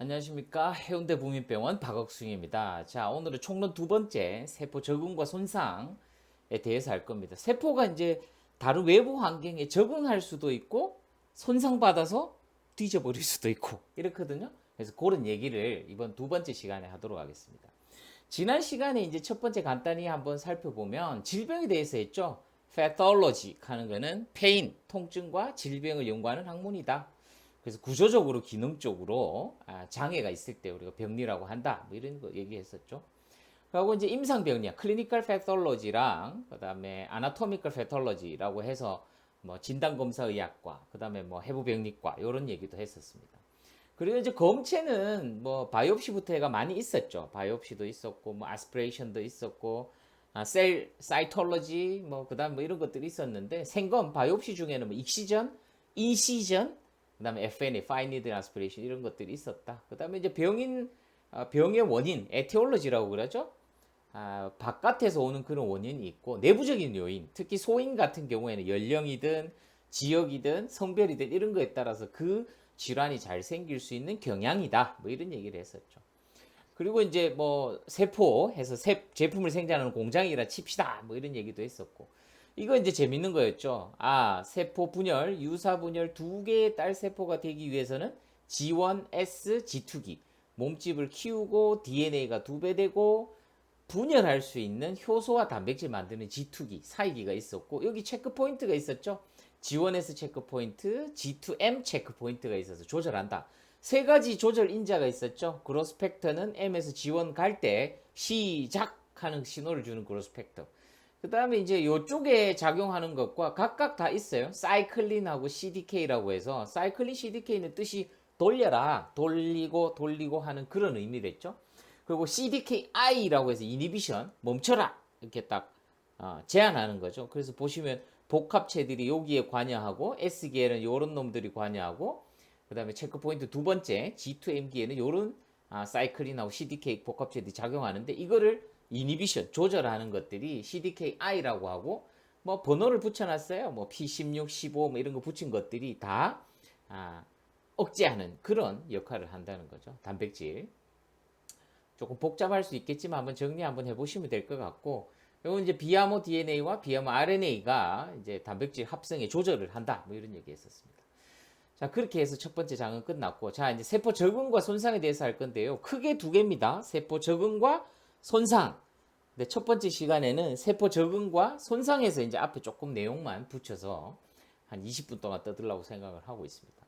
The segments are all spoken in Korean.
안녕하십니까. 해운대 부민병원 박억승입니다. 자, 오늘은 총론 두 번째 세포 적응과 손상에 대해서 할 겁니다. 세포가 이제 다른 외부 환경에 적응할 수도 있고 손상받아서 뒤져버릴 수도 있고 이렇거든요. 그래서 그런 얘기를 이번 두 번째 시간에 하도록 하겠습니다. 지난 시간에 이제 첫 번째 간단히 한번 살펴보면 질병에 대해서 했죠. pathology 하는 거는 pain, 통증과 질병을 연구하는 학문이다. 그래서 구조적으로 기능적으로 장애가 있을 때 우리가 병리라고 한다. 뭐 이런 거 얘기했었죠. 그리고 이제 임상병리학, 클리니컬 패톨로지랑 그다음에 아나토미컬 패톨로지라고 해서 뭐 진단검사의학과, 그다음에 뭐 해부병리과 이런 얘기도 했었습니다. 그리고 이제 검체는 뭐 바이옵시부터 해가 많이 있었죠. 바이옵시도 있었고 뭐 아스피레이션도 있었고 셀 사이톨로지 뭐 그다음 뭐 이런 것들이 있었는데 생검 바이옵시 중에는 뭐 익시전, 인시전, 그다음에 FNA, Fine Needle Aspiration 이런 것들이 있었다. 그다음에 이제 병의 원인, 에티올로지라고 그러죠. 바깥에서 오는 그런 원인이 있고 내부적인 요인, 특히 소인 같은 경우에는 연령이든 지역이든 성별이든 이런 거에 따라서 그 질환이 잘 생길 수 있는 경향이다. 뭐 이런 얘기를 했었죠. 그리고 이제 뭐 세포해서 제품을 생산하는 공장이라 칩시다. 뭐 이런 얘기도 했었고. 이거 이제 재밌는 거였죠. 세포 분열, 유사 분열 두 개의 딸 세포가 되기 위해서는 G1S, G2기 몸집을 키우고 DNA가 두 배 되고 분열할 수 있는 효소와 단백질 만드는 G2기, 사이기가 있었고 여기 체크 포인트가 있었죠. G1S 체크 포인트, G2M 체크 포인트가 있어서 조절한다. 세 가지 조절 인자가 있었죠. 그로스 팩터는 M에서 G1 갈 때 시작하는 신호를 주는 그로스 팩터. 그 다음에 이제 이쪽에 작용하는 것과 각각 다 있어요. 사이클린하고 CDK라고 해서 사이클린 CDK는 뜻이 돌려라, 돌리고 하는 그런 의미랬죠. 그리고 CDKI라고 해서 이니비션, 멈춰라 이렇게 딱 제한하는 거죠. 그래서 보시면 복합체들이 여기에 관여하고 S기에는 이런 놈들이 관여하고 그 다음에 체크포인트 두 번째 G2M기에는 이런 사이클린하고 CDK 복합체들이 작용하는데 이거를 이니비션 조절하는 것들이 CDKI라고 하고 뭐 번호를 붙여놨어요. 뭐 P16, 15 뭐 이런 거 붙인 것들이 다 억제하는 그런 역할을 한다는 거죠. 단백질. 조금 복잡할 수 있겠지만 한번 정리 한번 해보시면 될 것 같고, 이건 이제 비아모 DNA와 비아모 RNA가 이제 단백질 합성에 조절을 한다. 뭐 이런 얘기 했었습니다. 자, 그렇게 해서 첫 번째 장은 끝났고, 자, 이제 세포 적응과 손상에 대해서 할 건데요. 크게 두 개입니다. 세포 적응과 손상. 근데 첫 번째 시간에는 세포 적응과 손상에서 이제 앞에 조금 내용만 붙여서 한 20분 동안 떠들라고 생각을 하고 있습니다.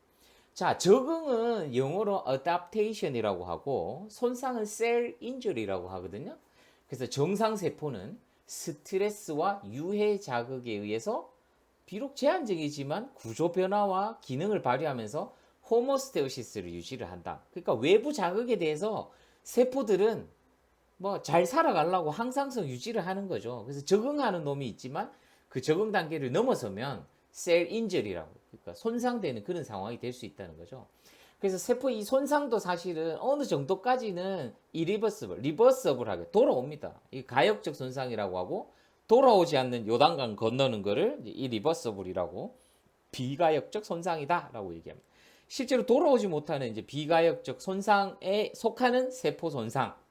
자, 적응은 영어로 adaptation이라고 하고 손상은 cell injury라고 하거든요. 그래서 정상 세포는 스트레스와 유해 자극에 의해서 비록 제한적이지만 구조 변화와 기능을 발휘하면서 호모스테오시스를 유지를 한다. 그러니까 외부 자극에 대해서 세포들은 뭐 잘 살아가려고 항상성 유지를 하는 거죠. 그래서 적응하는 놈이 있지만 그 적응 단계를 넘어서면 셀 인절이라고, 그러니까 손상되는 그런 상황이 될 수 있다는 거죠. 그래서 세포 이 손상도 사실은 어느 정도까지는 리버서블하게 돌아옵니다. 이 가역적 손상이라고 하고 돌아오지 않는 요단강 건너는 거를 이 리버서블이라고 비가역적 손상이다라고 얘기합니다. 실제로 돌아오지 못하는 이제 비가역적 손상에 속하는 세포 손상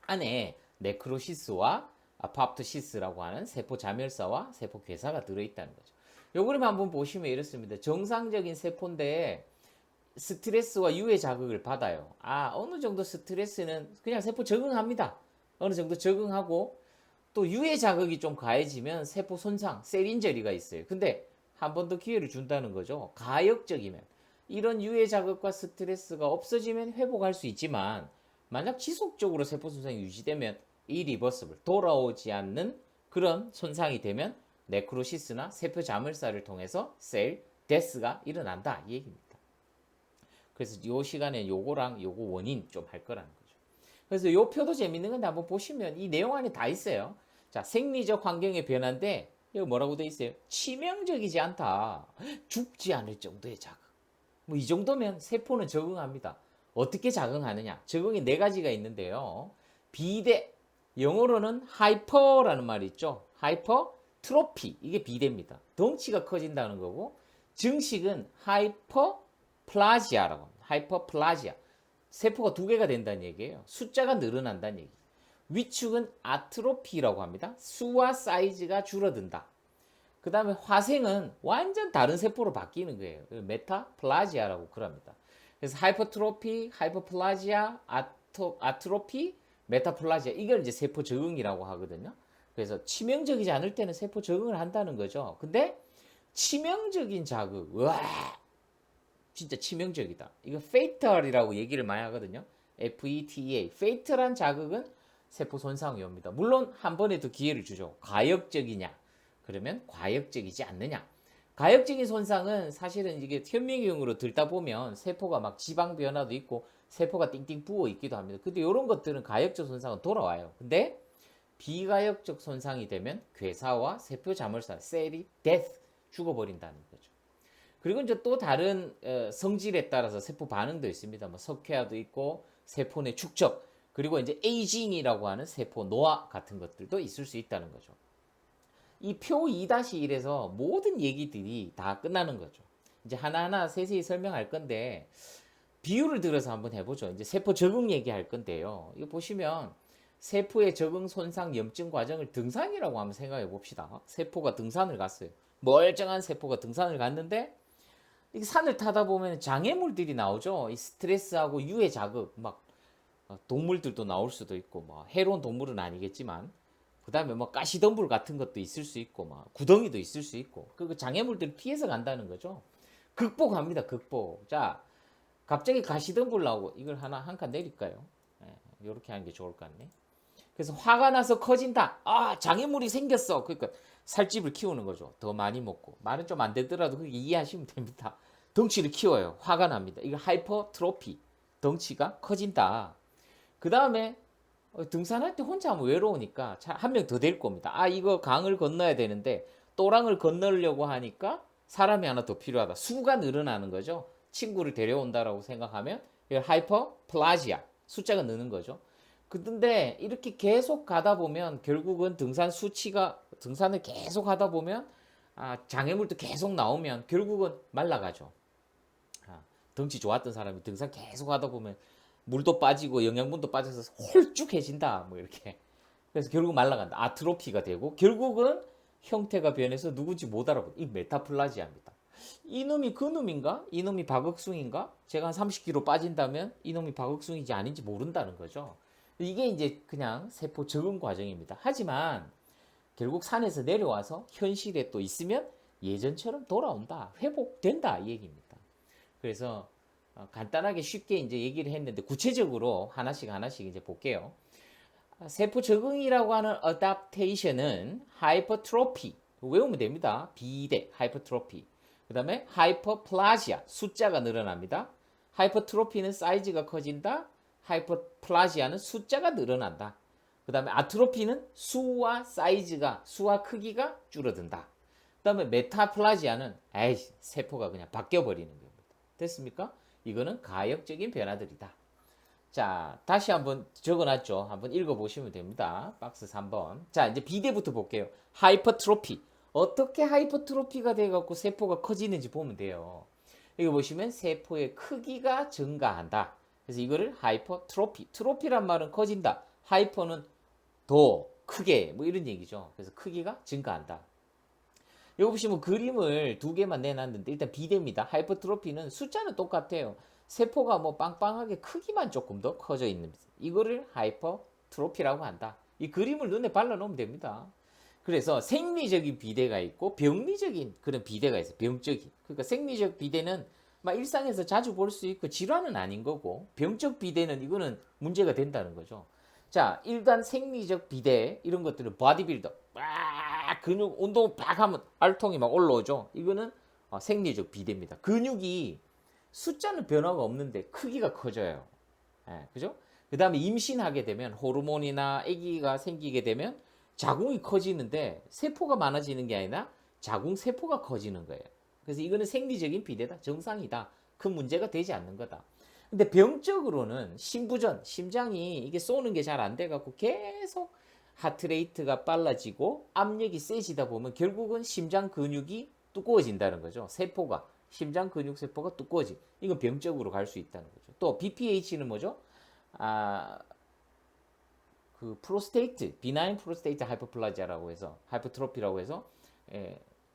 안에 네크로시스와 아포프토시스라고 하는 세포 자멸사와 세포 괴사가 들어있다는 거죠. 요 그림 한번 보시면 이렇습니다. 정상적인 세포인데 스트레스와 유해 자극을 받아요. 어느 정도 스트레스는 그냥 세포 적응합니다. 어느 정도 적응하고 또 유해 자극이 좀 가해지면 세포 손상, 셀 인저리가 있어요. 근데 한 번 더 기회를 준다는 거죠. 가역적이면 이런 유해 자극과 스트레스가 없어지면 회복할 수 있지만 만약 지속적으로 세포 손상이 유지되면 이리버스블 돌아오지 않는 그런 손상이 되면 네크로시스나 세포 자물살을 통해서 셀 데스가 일어난다 이 얘기입니다. 그래서 이 시간에 요거랑 요거 원인 좀 할 거라는 거죠. 그래서 요 표도 재밌는 건데 한번 보시면 이 내용 안에 다 있어요. 자, 생리적 환경의 변화인데 여기 뭐라고 돼 있어요? 치명적이지 않다. 죽지 않을 정도의 자극. 뭐 이 정도면 세포는 적응합니다. 어떻게 적응하느냐? 적응이 네 가지가 있는데요. 비대, 영어로는 하이퍼라는 말이 있죠. 하이퍼 트로피, 이게 비대입니다. 덩치가 커진다는 거고, 증식은 하이퍼 플라지아라고 합니다. 하이퍼 플라지아. 세포가 두 개가 된다는 얘기예요. 숫자가 늘어난다는 얘기. 위축은 아트로피라고 합니다. 수와 사이즈가 줄어든다. 그 다음에 화생은 완전 다른 세포로 바뀌는 거예요. 메타플라지아라고 그럽니다. 그래서 하이퍼트로피, 하이퍼플라지아, 아트로피, 메타플라지아, 이걸 이제 세포 적응이라고 하거든요. 그래서 치명적이지 않을 때는 세포 적응을 한다는 거죠. 근데 치명적인 자극, 와, 진짜 치명적이다. 이거 fatal이라고 얘기를 많이 하거든요. FETA, fatal한 자극은 세포 손상이 옵니다. 물론 한 번에 더 기회를 주죠. 과역적이냐? 그러면 과역적이지 않느냐? 가역적인 손상은 사실은 이게 현미경으로 들다 보면 세포가 막 지방 변화도 있고 세포가 띵띵 부어 있기도 합니다. 근데 이런 것들은 가역적 손상은 돌아와요. 근데 비가역적 손상이 되면 괴사와 세포 자멸사, 셀이 death, 죽어버린다는 거죠. 그리고 이제 또 다른 성질에 따라서 세포 반응도 있습니다. 뭐 석회화도 있고 세포 내 축적, 그리고 이제 에이징이라고 하는 세포 노화 같은 것들도 있을 수 있다는 거죠. 이 표 2-1에서 모든 얘기들이 다 끝나는 거죠. 이제 하나하나 세세히 설명할 건데 비유를 들어서 한번 해보죠. 이제 세포 적응 얘기할 건데요. 이거 보시면 세포의 적응 손상 염증 과정을 등산이라고 한번 생각해 봅시다. 세포가 등산을 갔어요. 멀쩡한 세포가 등산을 갔는데 이 산을 타다 보면 장애물들이 나오죠. 이 스트레스하고 유해 자극, 막 동물들도 나올 수도 있고, 뭐 해로운 동물은 아니겠지만, 그 다음에 뭐 가시덤불 같은 것도 있을 수 있고, 막 구덩이도 있을 수 있고, 그 장애물들을 피해서 간다는 거죠. 극복합니다. 극복. 자, 갑자기 가시덤불 나오고 이걸 하나 한 칸 내릴까요? 이렇게 하는 게 좋을 것 같네. 그래서 화가 나서 커진다. 아, 장애물이 생겼어. 그러니까 살집을 키우는 거죠. 더 많이 먹고. 말은 좀 안 되더라도 그게 이해하시면 됩니다. 덩치를 키워요. 화가 납니다. 이거 하이퍼트로피. 덩치가 커진다. 그 다음에 등산할 때 혼자 하면 외로우니까 한 명 더 될 겁니다. 아, 이거 강을 건너야 되는데 또랑을 건너려고 하니까 사람이 하나 더 필요하다. 수가 늘어나는 거죠. 친구를 데려온다라고 생각하면 하이퍼플라지아, 숫자가 느는 거죠. 근데 이렇게 계속 가다 보면 결국은 등산을 계속 하다 보면 장애물도 계속 나오면 결국은 말라가죠. 덩치 좋았던 사람이 등산 계속 하다 보면 물도 빠지고 영양분도 빠져서 홀쭉해진다. 뭐 이렇게. 그래서 결국 말라간다. 아트로피가 되고 결국은 형태가 변해서 누군지 못 알아보고 이 메타플라지아입니다. 이놈이 그놈인가? 이놈이 박억숭인가? 제가 한 30kg 빠진다면 이놈이 박억숭인지 아닌지 모른다는 거죠. 이게 이제 그냥 세포 적응 과정입니다. 하지만 결국 산에서 내려와서 현실에 또 있으면 예전처럼 돌아온다. 회복된다. 이 얘기입니다. 그래서 간단하게 쉽게 이제 얘기를 했는데 구체적으로 하나씩 이제 볼게요. 세포 적응이라고 하는 어댑테이션은 하이퍼트로피, 외우면 됩니다. 비대, 하이퍼트로피. 그 다음에 하이퍼플라지아, 숫자가 늘어납니다. 하이퍼트로피는 사이즈가 커진다. 하이퍼플라지아는 숫자가 늘어난다. 그 다음에 아트로피는 수와 크기가 줄어든다. 그 다음에 메타플라지아는 세포가 그냥 바뀌어버리는 겁니다. 됐습니까? 이거는 가역적인 변화들이다. 자, 다시 한번 적어놨죠. 한번 읽어보시면 됩니다. 박스 3번. 자, 이제 비대부터 볼게요. 하이퍼트로피. 어떻게 하이퍼트로피가 돼갖고 세포가 커지는지 보면 돼요. 여기 보시면 세포의 크기가 증가한다. 그래서 이거를 하이퍼트로피. 트로피란 말은 커진다. 하이퍼는 더 크게, 뭐 이런 얘기죠. 그래서 크기가 증가한다. 여기 보시면 그림을 두 개만 내놨는데 일단 비대입니다. 하이퍼트로피는 숫자는 똑같아요. 세포가 뭐 빵빵하게 크기만 조금 더 커져 있는 이거를 하이퍼트로피라고 한다. 이 그림을 눈에 발라놓으면 됩니다. 그래서 생리적인 비대가 있고 병리적인 그런 비대가 있어요. 병적인. 그러니까 생리적 비대는 막 일상에서 자주 볼 수 있고 질환은 아닌 거고 병적 비대는 이거는 문제가 된다는 거죠. 자, 일단 생리적 비대 이런 것들은 바디빌더 막 근육 운동 막 하면 알통이 막 올라오죠. 이거는 생리적 비대입니다. 근육이 숫자는 변화가 없는데 크기가 커져요. 그죠? 그 다음에 임신하게 되면 호르몬이나 아기가 생기게 되면 자궁이 커지는데 세포가 많아지는 게 아니라 자궁 세포가 커지는 거예요. 그래서 이거는 생리적인 비대다. 정상이다. 큰 문제가 되지 않는 거다. 근데 병적으로는 심부전, 심장이 이게 쏘는 게 잘 안 돼갖고 계속 하트레이트가 빨라지고 압력이 세지다 보면 결국은 심장 근육이 두꺼워진다는 거죠. 세포가 심장 근육 세포가 두꺼워지. 이건 병적으로 갈 수 있다는 거죠. 또 BPH는 뭐죠? 그 프로스테이트, 비나인 프로스테이트 하이퍼플라지아라고 해서 하이퍼트로피라고 해서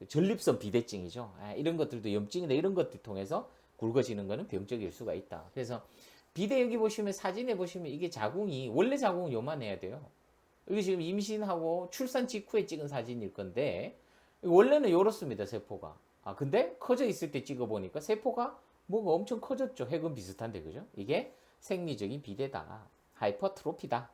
전립선 비대증이죠. 이런 것들도 염증이나 이런 것들 통해서 굵어지는 거는 병적일 수가 있다. 그래서 비대 여기 보시면 사진에 보시면 이게 자궁이 원래 자궁은 요만해야 돼요. 이게 지금 임신하고 출산 직후에 찍은 사진일 건데 원래는 요렇습니다. 세포가. 근데 커져 있을 때 찍어 보니까 세포가 뭐가 엄청 커졌죠. 핵은 비슷한데 그죠? 이게 생리적인 비대다. 하이퍼트로피다.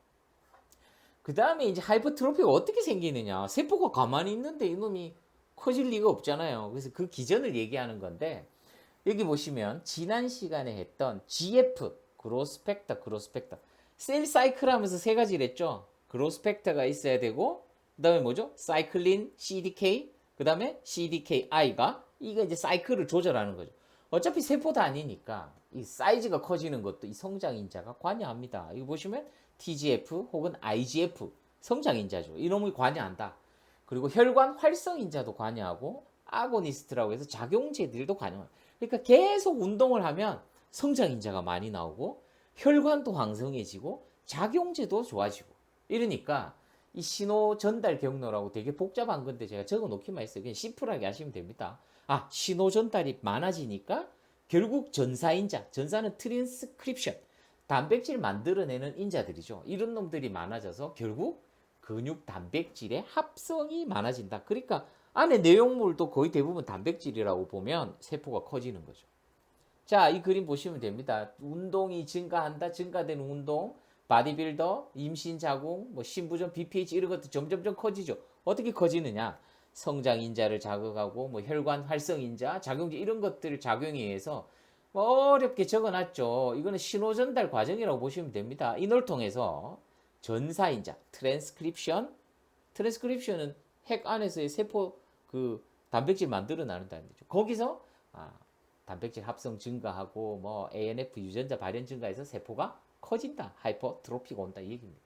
그 다음에 이제 하이퍼트로피가 어떻게 생기느냐. 세포가 가만히 있는데 이놈이 커질 리가 없잖아요. 그래서 그 기전을 얘기하는 건데 여기 보시면 지난 시간에 했던 GF, 그로스펙터, 그로스펙터. 셀 사이클 하면서 세 가지를 했죠. 그로스펙터가 있어야 되고 그 다음에 뭐죠? 사이클린, CDK, 그 다음에 CDKI가 이거 이제 사이클을 조절하는 거죠. 어차피 세포도 아니니까 이 사이즈가 커지는 것도 이 성장인자가 관여합니다. 이거 보시면 TGF 혹은 IGF 성장인자죠. 이놈이 관여한다. 그리고 혈관 활성인자도 관여하고 아고니스트라고 해서 작용제들도 관여합니다. 그러니까 계속 운동을 하면 성장인자가 많이 나오고 혈관도 왕성해지고 작용제도 좋아지고 이러니까 이 신호 전달 경로라고 되게 복잡한 건데 제가 적어 놓기만 했어요. 그냥 심플하게 하시면 됩니다. 신호 전달이 많아지니까 결국 전사인자, 전사는 트랜스크립션, 단백질 만들어내는 인자들이죠. 이런 놈들이 많아져서 결국 근육 단백질의 합성이 많아진다. 그러니까 안에 내용물도 거의 대부분 단백질이라고 보면 세포가 커지는 거죠. 자, 이 그림 보시면 됩니다. 운동이 증가한다. 증가되는 운동, 바디빌더, 임신 자궁, 신부전, BPH 이런 것도 점점점 커지죠. 어떻게 커지느냐? 성장 인자를 자극하고 혈관 활성 인자, 작용제 이런 것들을 작용에 의해서 어렵게 적어놨죠. 이거는 신호 전달 과정이라고 보시면 됩니다. 이걸 통해서 전사 인자, 트랜스크립션은 핵 안에서의 세포 그 단백질 만들어내는다는 거죠. 거기서 단백질 합성 증가하고 ANF 유전자 발현 증가해서 세포가 커진다. 하이퍼트로피가 온다 이 얘기입니다.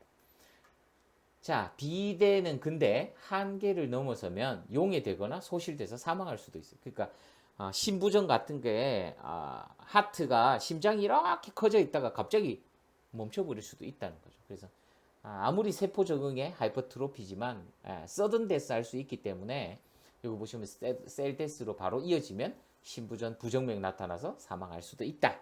자, 비대는 근데 한계를 넘어서면 용해되거나 소실돼서 사망할 수도 있어요. 그러니까 신부전 같은 게 하트가 심장이 이렇게 커져 있다가 갑자기 멈춰버릴 수도 있다는 거죠. 그래서 아무리 세포 적응에 하이퍼트로피지만 서든 데스 할 수 있기 때문에 여기 보시면 셀 데스로 바로 이어지면 신부전 부정맥 나타나서 사망할 수도 있다.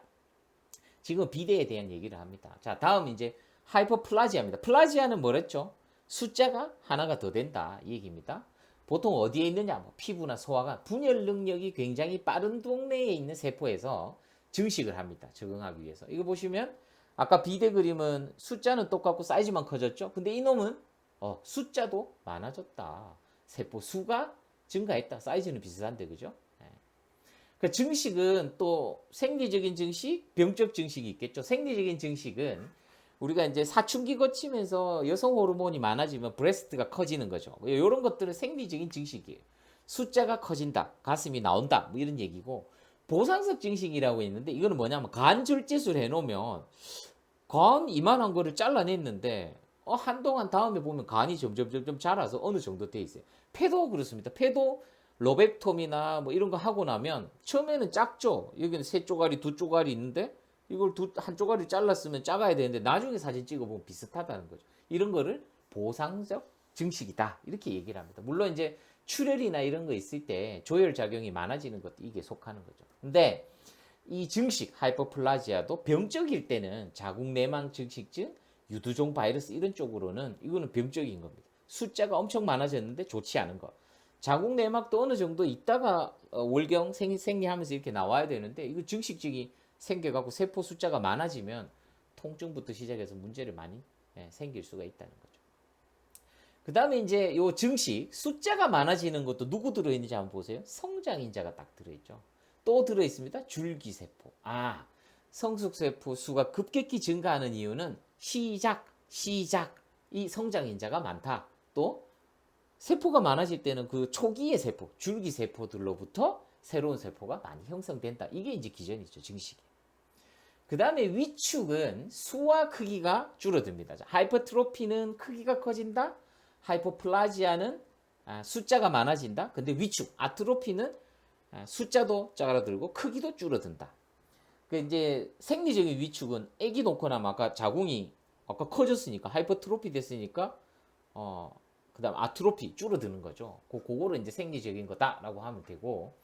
지금 비대에 대한 얘기를 합니다. 자, 다음 이제 하이퍼플라지아입니다. 플라지아는 뭐랬죠? 숫자가 하나가 더 된다 이 얘기입니다. 보통 어디에 있느냐? 피부나 소화가 분열 능력이 굉장히 빠른 동네에 있는 세포에서 증식을 합니다. 적응하기 위해서. 이거 보시면 아까 비대 그림은 숫자는 똑같고 사이즈만 커졌죠. 근데 이놈은 숫자도 많아졌다. 세포 수가 증가했다. 사이즈는 비슷한데 그죠? 그 증식은 또 생리적인 증식, 병적 증식이 있겠죠. 생리적인 증식은 우리가 이제 사춘기 거치면서 여성 호르몬이 많아지면 브레스트가 커지는 거죠. 이런 것들은 생리적인 증식이에요. 숫자가 커진다, 가슴이 나온다, 이런 얘기고 보상성 증식이라고 있는데 이거는 뭐냐면 간 절제술 해놓으면 간 이만한 거를 잘라냈는데 한동안 다음에 보면 간이 점점 자라서 어느 정도 돼 있어요. 폐도 그렇습니다. 폐도 로벡톰이나 이런 거 하고 나면 처음에는 작죠. 여기는 세 쪼가리, 두 쪼가리 있는데 이걸 한 쪼가리 잘랐으면 작아야 되는데 나중에 사진 찍어보면 비슷하다는 거죠. 이런 거를 보상적 증식이다. 이렇게 얘기를 합니다. 물론 이제 출혈이나 이런 거 있을 때 조혈 작용이 많아지는 것도 이게 속하는 거죠. 근데 이 증식, 하이퍼플라지아도 병적일 때는 자궁 내망 증식증, 유두종 바이러스 이런 쪽으로는 이거는 병적인 겁니다. 숫자가 엄청 많아졌는데 좋지 않은 거. 자궁 내막도 어느 정도 있다가 월경 생리하면서 이렇게 나와야 되는데 이거 증식증이 생겨갖고 세포 숫자가 많아지면 통증부터 시작해서 문제를 많이 생길 수가 있다는 거죠. 그 다음에 이제 요 증식 숫자가 많아지는 것도 누구 들어있는지 한번 보세요. 성장인자가 딱 들어있죠. 또 들어있습니다. 줄기세포. 성숙세포 수가 급격히 증가하는 이유는 시작 이 성장인자가 많다. 또 세포가 많아질 때는 그 초기의 세포, 줄기세포들로부터 새로운 세포가 많이 형성된다. 이게 이제 기전이죠, 증식이. 그 다음에 위축은 수와 크기가 줄어듭니다. 하이퍼트로피는 크기가 커진다. 하이퍼플라지아는 숫자가 많아진다. 근데 위축, 아트로피는 숫자도 짜라들고 크기도 줄어든다. 그 이제 생리적인 위축은 아기 놓고 나면 아까 자궁이 아까 커졌으니까 하이퍼트로피 됐으니까 그다음 아트로피 줄어드는 거죠. 그거를 이제 생리적인 거다라고 하면 되고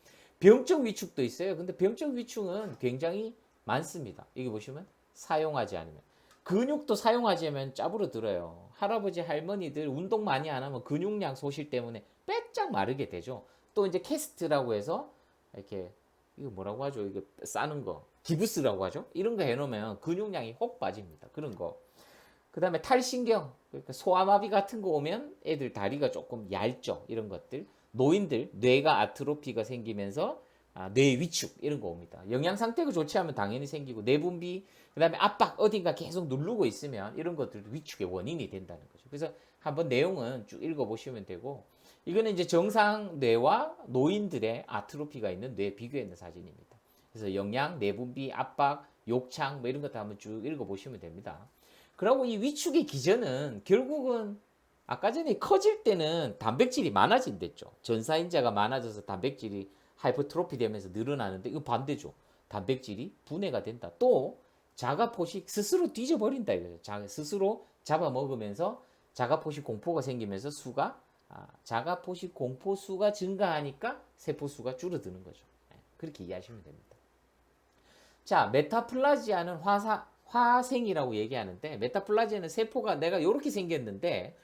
병적 위축도 있어요. 근데 병적 위축은 굉장히 많습니다. 여기 보시면 사용하지 않으면 근육도 사용하지 않으면 짜부러들어요. 할아버지 할머니들 운동 많이 안 하면 근육량 소실 때문에 빼짝 마르게 되죠. 또 이제 캐스트라고 해서 이렇게 이거 뭐라고 하죠? 이거 싸는 거 기부스라고 하죠. 이런 거 해놓으면 근육량이 혹 빠집니다. 그런 거. 그 다음에 탈신경, 그러니까 소아마비 같은 거 오면 애들 다리가 조금 얇죠. 이런 것들. 노인들, 뇌가 아트로피가 생기면서 뇌 위축 이런 거 옵니다. 영양 상태가 좋지 않으면 당연히 생기고 내분비, 그 다음에 압박 어딘가 계속 누르고 있으면 이런 것들도 위축의 원인이 된다는 거죠. 그래서 한번 내용은 쭉 읽어보시면 되고 이거는 이제 정상 뇌와 노인들의 아트로피가 있는 뇌 비교해 있는 사진입니다. 그래서 영양, 내분비, 압박, 욕창 뭐 이런 것도 한번 쭉 읽어보시면 됩니다. 그리고 이 위축의 기전은 결국은 아까 전에 커질 때는 단백질이 많아진댔죠. 전사인자가 많아져서 단백질이 하이퍼트로피 되면서 늘어나는데 이거 반대죠. 단백질이 분해가 된다. 또 자가포식 스스로 뒤져버린다 이거죠. 스스로 잡아먹으면서 자가포식 공포가 생기면서 자가포식 공포 수가 증가하니까 세포 수가 줄어드는 거죠. 그렇게 이해하시면 됩니다. 자, 메타플라지아는 화생이라고 얘기하는데 메타플라지아는 세포가 내가 이렇게 생겼는데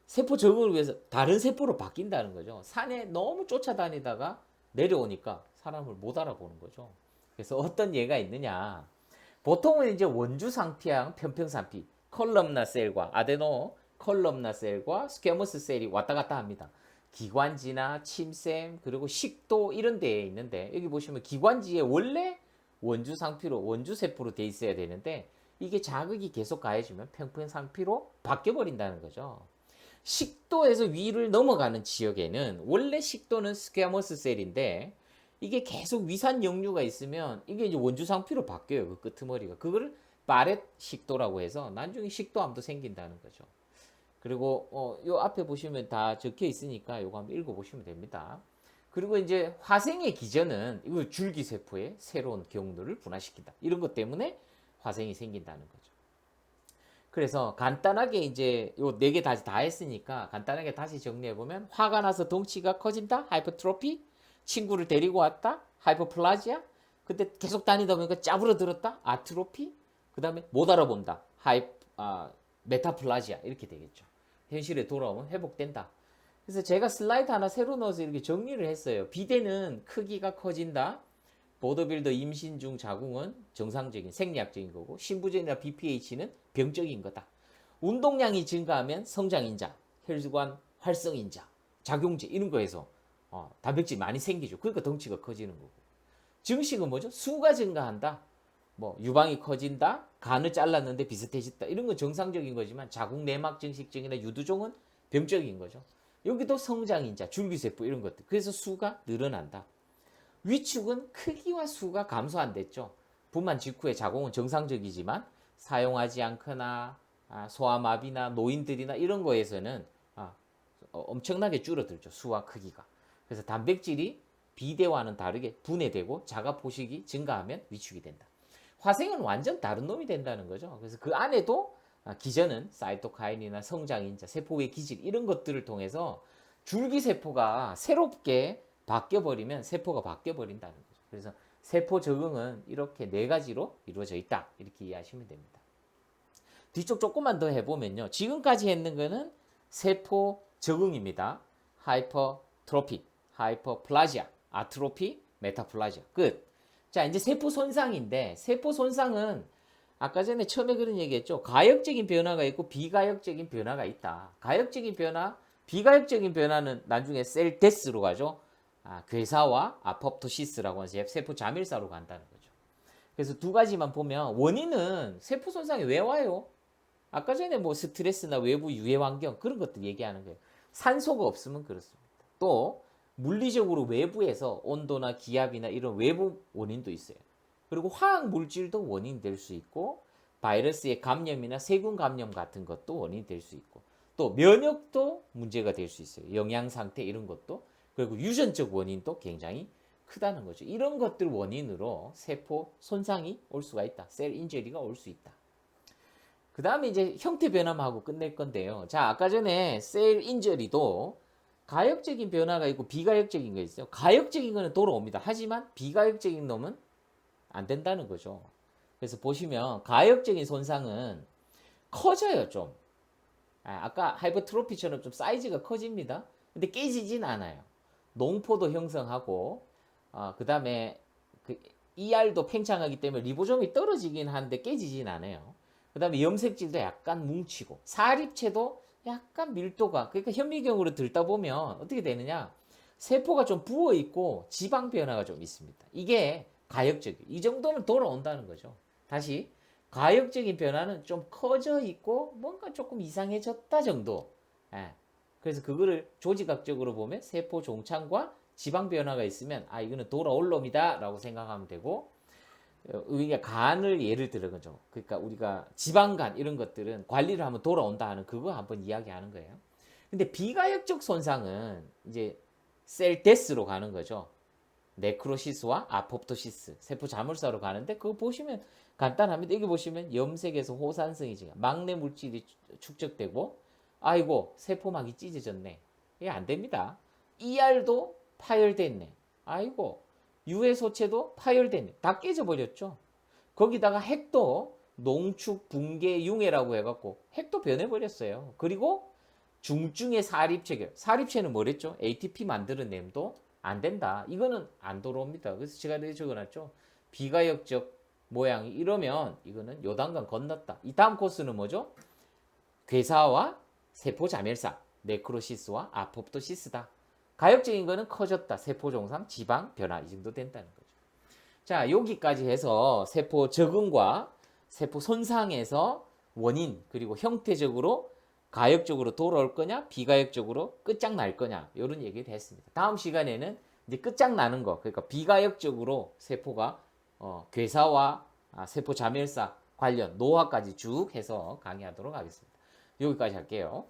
세포 적응을 위해서 다른 세포로 바뀐다는 거죠. 산에 너무 쫓아다니다가 내려오니까 사람을 못 알아보는 거죠. 그래서 어떤 예가 있느냐. 보통은 이제 원주상피하고 편평상피, 컬럼나 셀과 아데노 컬럼나 셀과 스퀘머스 셀이 왔다 갔다 합니다. 기관지나 침샘 그리고 식도 이런 데에 있는데 여기 보시면 기관지에 원래 원주상피로 원주세포로 돼 있어야 되는데 이게 자극이 계속 가해지면 평평상피로 바뀌어버린다는 거죠. 식도에서 위를 넘어가는 지역에는 원래 식도는 스퀘머스 셀인데 이게 계속 위산 역류가 있으면 이게 이제 원주상피로 바뀌어요. 그 끄트머리가. 그거를 바렛 식도라고 해서 나중에 식도암도 생긴다는 거죠. 그리고 요 앞에 보시면 다 적혀 있으니까 요거 한번 읽어보시면 됩니다. 그리고 이제 화생의 기전은 이거 줄기세포의 새로운 경로를 분화시킨다. 이런 것 때문에 화생이 생긴다는 거죠. 그래서 간단하게 이제 요 네 개 다시 다 했으니까 간단하게 다시 정리해 보면 화가 나서 덩치가 커진다. 하이퍼트로피. 친구를 데리고 왔다. 하이퍼플라지아. 근데 계속 다니다 보니까 짜부러들었다. 아트로피. 그다음에 못 알아본다. 메타플라지아 이렇게 되겠죠. 현실에 돌아오면 회복된다. 그래서 제가 슬라이드 하나 새로 넣어서 이렇게 정리를 했어요. 비대는 크기가 커진다. 보더빌더 임신 중 자궁은 정상적인 생리학적인 거고 신부전이나 BPH는 병적인 거다. 운동량이 증가하면 성장인자, 혈관 활성인자, 작용제 이런 거에서 단백질 많이 생기죠. 그러니까 덩치가 커지는 거고. 증식은 뭐죠? 수가 증가한다. 뭐 유방이 커진다. 간을 잘랐는데 비슷해졌다. 이런 건 정상적인 거지만 자궁 내막 증식증이나 유두종은 병적인 거죠. 여기도 성장인자, 줄기세포 이런 것들. 그래서 수가 늘어난다. 위축은 크기와 수가 감소한댔죠. 분만 직후에 자궁은 정상적이지만 사용하지 않거나 소아마비나 노인들이나 이런 거에서는 엄청나게 줄어들죠. 수와 크기가. 그래서 단백질이 비대와는 다르게 분해되고 자가포식이 증가하면 위축이 된다. 화생은 완전 다른 놈이 된다는 거죠. 그래서 그 안에도 기전은 사이토카인이나 성장인자, 세포의 기질 이런 것들을 통해서 줄기세포가 새롭게 바뀌어버리면 세포가 바뀌어버린다는 거죠. 그래서 세포 적응은 이렇게 네 가지로 이루어져 있다. 이렇게 이해하시면 됩니다. 뒤쪽 조금만 더 해보면요. 지금까지 했는 거는 세포 적응입니다. 하이퍼트로피, 하이퍼플라지아, 아트로피, 메타플라지아. 끝. 자, 이제 세포 손상인데 세포 손상은 아까 전에 처음에 그런 얘기했죠. 가역적인 변화가 있고 비가역적인 변화가 있다. 가역적인 변화, 비가역적인 변화는 나중에 셀 데스로 가죠. 괴사와 아포프토시스라고 해서 세포 자밀사로 간다는 거죠. 그래서 두 가지만 보면 원인은 세포 손상이 왜 와요? 아까 전에 뭐 스트레스나 외부 유해 환경 그런 것들 얘기하는 거예요. 산소가 없으면 그렇습니다. 또 물리적으로 외부에서 온도나 기압이나 이런 외부 원인도 있어요. 그리고 화학 물질도 원인이 될 수 있고 바이러스의 감염이나 세균 감염 같은 것도 원인이 될 수 있고 또 면역도 문제가 될 수 있어요. 영양 상태 이런 것도. 그리고 유전적 원인도 굉장히 크다는 거죠. 이런 것들 원인으로 세포 손상이 올 수가 있다. 셀 인저리가 올 수 있다. 그 다음에 이제 형태 변화만 하고 끝낼 건데요. 자, 아까 전에 셀 인저리도 가역적인 변화가 있고 비가역적인 거 있어요. 가역적인 거는 돌아옵니다. 하지만 비가역적인 놈은 안 된다는 거죠. 그래서 보시면 가역적인 손상은 커져요, 좀. 아까 하이퍼트로피처럼 좀 사이즈가 커집니다. 근데 깨지진 않아요. 농포도 형성하고, 그 다음에 그 ER도 팽창하기 때문에 리보솜이 떨어지긴 하는데 깨지진 않아요. 그 다음에 염색질도 약간 뭉치고, 사립체도 약간 밀도가, 그러니까 현미경으로 들다 보면 어떻게 되느냐? 세포가 좀 부어 있고 지방 변화가 좀 있습니다. 이게 가역적이에요. 이 정도는 돌아온다는 거죠. 다시 가역적인 변화는 좀 커져 있고 뭔가 조금 이상해졌다 정도. 예. 그래서 그거를 조직학적으로 보면 세포 종창과 지방 변화가 있으면 이거는 돌아올 놈이다 라고 생각하면 되고, 우리가 간을 예를 들어 거죠. 그러니까 우리가 지방간 이런 것들은 관리를 하면 돌아온다 하는 그거 한번 이야기하는 거예요. 근데 비가역적 손상은 이제 셀 데스로 가는 거죠. 네크로시스와 아포프토시스, 세포 자물쇠로 가는데 그거 보시면 간단합니다. 여기 보시면 염색에서 호산성이 증가, 막내 물질이 축적되고, 아이고 세포막이 찢어졌네. 이게 안 됩니다. ER도 파열됐네. 아이고 유해 소체도 파열됐네. 다 깨져버렸죠. 거기다가 핵도 농축 붕괴 융해라고 해갖고 핵도 변해버렸어요. 그리고 중증의 사립체, 사립체는 뭐랬죠? ATP 만들어냄도 안 된다. 이거는 안 돌아옵니다. 그래서 제가 여기 적어놨죠. 비가역적 모양이 이러면 이거는 요단강 건넜다. 이 다음 코스는 뭐죠? 괴사와 세포 자멸사, 네크로시스와 아포프토시스다. 가역적인 거는 커졌다. 세포 종상, 지방 변화 이 정도 된다는 거죠. 자, 여기까지 해서 세포 적응과 세포 손상에서 원인 그리고 형태적으로 가역적으로 돌아올 거냐 비가역적으로 끝장날 거냐 이런 얘기를 했습니다. 다음 시간에는 이제 끝장나는 거, 그러니까 비가역적으로 세포가 괴사와 세포 자멸사 관련 노화까지 쭉 해서 강의하도록 하겠습니다. 여기까지 할게요.